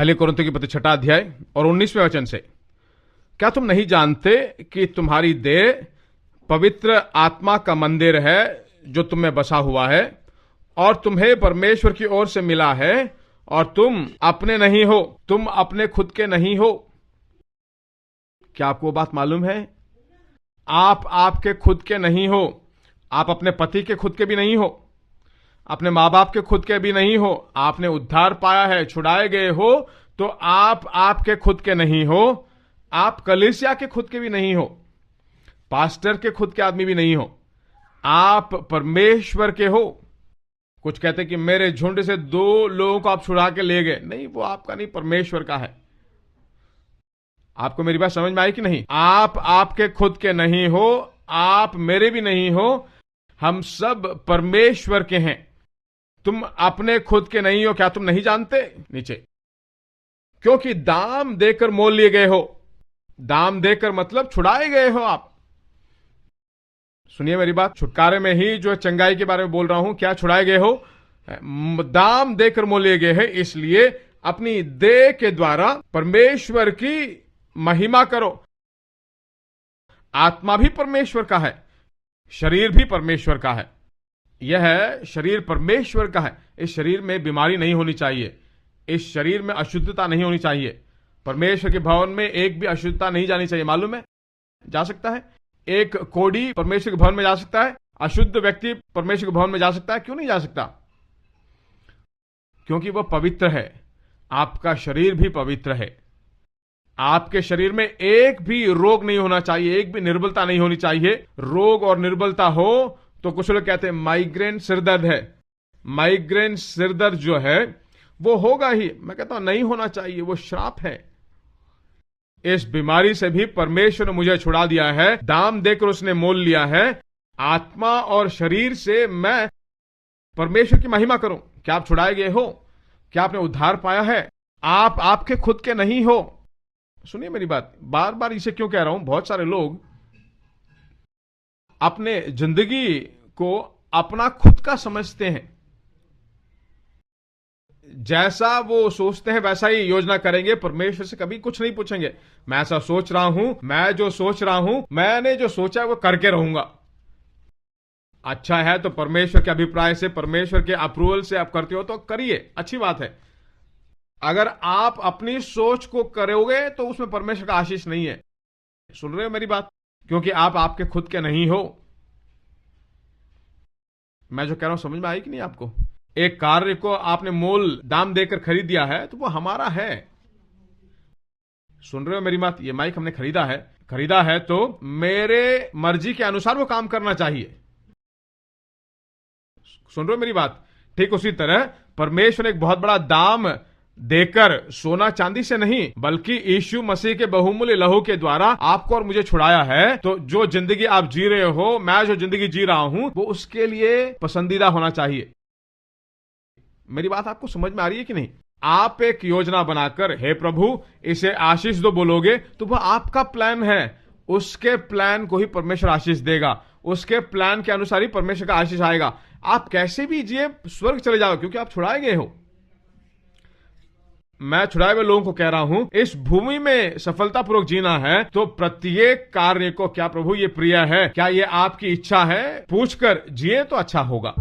पहले कोरिन्थियों की पत्री 6 अध्याय और 19वें वचन से, क्या तुम नहीं जानते कि तुम्हारी देह पवित्र आत्मा का मंदिर है जो तुम में बसा हुआ है और तुम्हें परमेश्वर की ओर से मिला है और तुम अपने नहीं हो, तुम अपने खुद के नहीं हो। क्या आपको बात मालूम है? आप आपके खुद के नहीं हो। आप अपने पति के खुद के भी नहीं हो, अपने माँ बाप के खुद के भी नहीं हो। आपने उद्धार पाया है, छुड़ाए गए हो, तो आप आपके खुद के नहीं हो। आप कलीसिया के खुद के भी नहीं हो, पास्टर के खुद के आदमी भी नहीं हो। आप परमेश्वर के हो। कुछ कहते कि मेरे झुंड से 2 लोगों को आप छुड़ा के ले गए। नहीं, वो आपका नहीं, परमेश्वर का है। आपको मेरी बात समझ में आई कि नहीं? आप आपके खुद के नहीं हो, आप मेरे भी नहीं हो, हम सब परमेश्वर के हैं। तुम अपने खुद के नहीं हो, क्या तुम नहीं जानते? नीचे, क्योंकि दाम देकर मोल लिए गए हो। दाम देकर मतलब छुड़ाए गए हो आप। सुनिए मेरी बात, छुटकारे में ही जो चंगाई के बारे में बोल रहा हूं। क्या छुड़ाए गए हो? दाम देकर मोल लिए गए हैं, इसलिए अपनी देह के द्वारा परमेश्वर की महिमा करो। आत्मा भी परमेश्वर का है, शरीर भी परमेश्वर का है। यह शरीर परमेश्वर का है। इस शरीर में बीमारी नहीं होनी चाहिए, इस शरीर में अशुद्धता नहीं होनी चाहिए। परमेश्वर के भवन में एक भी अशुद्धता नहीं जानी चाहिए। मालूम है? जा सकता है एक कोढ़ी परमेश्वर के भवन में जा सकता है, अशुद्ध व्यक्ति परमेश्वर के भवन में जा सकता है? क्यों नहीं जा सकता? क्योंकि वह पवित्र है। आपका शरीर भी पवित्र है। आपके शरीर में एक भी रोग नहीं होना चाहिए, एक भी निर्बलता नहीं होनी चाहिए। रोग और निर्बलता हो तो कुछ लोग कहते हैं माइग्रेन सिरदर्द है। माइग्रेन सिरदर्द जो है वो होगा ही। मैं कहता हूं नहीं होना चाहिए, वो श्राप है। इस बीमारी से भी परमेश्वर ने मुझे छुड़ा दिया है, दाम देकर उसने मोल लिया है। आत्मा और शरीर से मैं परमेश्वर की महिमा करूं। क्या आप छुड़ाए गए हो? क्या आपने उद्धार पाया है? आप आपके खुद के नहीं हो। सुनिए मेरी बात, बार बार इसे क्यों कह रहा हूं? बहुत सारे लोग अपने जिंदगी को अपना खुद का समझते हैं। जैसा वो सोचते हैं वैसा ही योजना करेंगे, परमेश्वर से कभी कुछ नहीं पूछेंगे। मैं ऐसा सोच रहा हूं, मैं जो सोच रहा हूं, मैंने जो सोचा है वो करके रहूंगा। अच्छा है तो परमेश्वर के अभिप्राय से, परमेश्वर के अप्रूवल से आप करते हो तो करिए, अच्छी बात है। अगर आप अपनी सोच को करोगे तो उसमें परमेश्वर का आशीष नहीं है। सुन रहे हो मेरी बात? क्योंकि आप आपके खुद के नहीं हो। मैं जो कह रहा हूं समझ में आई कि नहीं आपको? एक कार्य को आपने मोल दाम देकर खरीद दिया है तो वो हमारा है। सुन रहे हो मेरी बात? ये माइक हमने खरीदा है तो मेरे मर्जी के अनुसार वो काम करना चाहिए। सुन रहे हो मेरी बात? ठीक उसी तरह परमेश्वर ने एक बहुत बड़ा दाम देकर, सोना चांदी से नहीं बल्कि यीशु मसीह के बहुमूल्य लहू के द्वारा आपको और मुझे छुड़ाया है। तो जो जिंदगी आप जी रहे हो, मैं जो जिंदगी जी रहा हूं, वो उसके लिए पसंदीदा होना चाहिए। मेरी बात आपको समझ में आ रही है कि नहीं? आप एक योजना बनाकर, हे प्रभु इसे आशीष दो बोलोगे तो वह आपका प्लान है। उसके प्लान को ही परमेश्वर आशीष देगा, उसके प्लान के अनुसार ही परमेश्वर का आशीष आएगा। आप कैसे भी जिए, स्वर्ग चले जाओ, क्योंकि आप छुड़ाए गए हो। मैं छुड़ाए हुए लोगों को कह रहा हूं, इस भूमि में सफलतापूर्वक जीना है तो प्रत्येक कार्य को, क्या प्रभु ये प्रिय है, क्या ये आपकी इच्छा है, पूछकर जिए तो अच्छा होगा।